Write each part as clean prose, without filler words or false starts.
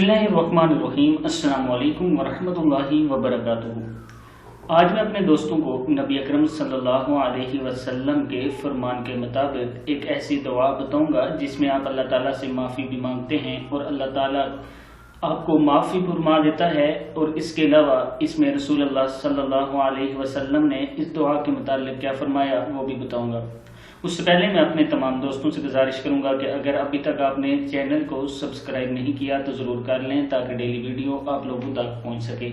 بسم اللہ الرحمن الرحیم۔ السلام علیکم ورحمۃ اللہ وبرکاتہ۔ آج میں اپنے دوستوں کو نبی اکرم صلی اللہ علیہ وسلم کے فرمان کے مطابق ایک ایسی دعا بتاؤں گا جس میں آپ اللہ تعالیٰ سے معافی بھی مانگتے ہیں اور اللہ تعالیٰ آپ کو معافی فرما دیتا ہے، اور اس کے علاوہ اس میں رسول اللہ صلی اللہ علیہ وسلم نے اس دعا کے متعلق کیا فرمایا وہ بھی بتاؤں گا۔ اس سے پہلے میں اپنے تمام دوستوں سے گزارش کروں گا کہ اگر ابھی تک آپ نے چینل کو سبسکرائب نہیں کیا تو ضرور کر لیں تاکہ ڈیلی ویڈیو آپ لوگوں تک پہنچ سکے۔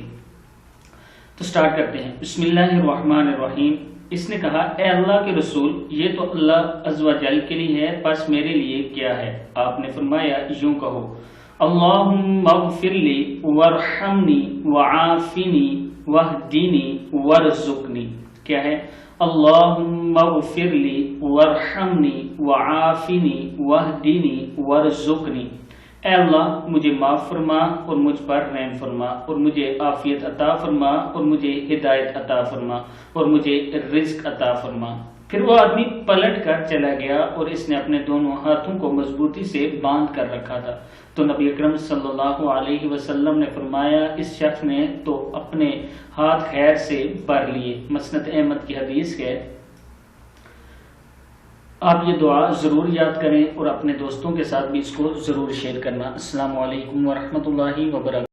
تو سٹارٹ کرتے ہیں۔ بسم اللہ الرحمن الرحیم۔ اس نے کہا، اے اللہ کے رسول، یہ تو اللہ عز و جل کے لیے ہے، پس میرے لیے کیا ہے؟ آپ نے فرمایا، یوں کہو، اللہم اغفر لی وارحمنی وعافنی واہدنی وارزقنی۔ کیا ہے؟ اللہم اغفر لی وارحمنی وعافنی واہدنی وارزقنی۔ اے اللہ، مجھے معاف فرما اور مجھ پر رحم فرما، اور مجھے عافیت عطا فرما، اور مجھے ہدایت عطا فرما، اور مجھے رزق عطا فرما۔ پھر وہ آدمی پلٹ کر چلا گیا اور اس نے اپنے دونوں ہاتھوں کو مضبوطی سے باندھ کر رکھا تھا۔ تو نبی اکرم صلی اللہ علیہ وسلم نے فرمایا، اس شخص نے تو اپنے ہاتھ خیر سے بھر لیے۔ مسند احمد کی حدیث ہے۔ آپ یہ دعا ضرور یاد کریں اور اپنے دوستوں کے ساتھ بھی اس کو ضرور شیئر کرنا۔ السلام علیکم ورحمۃ اللہ وبرکاتہ۔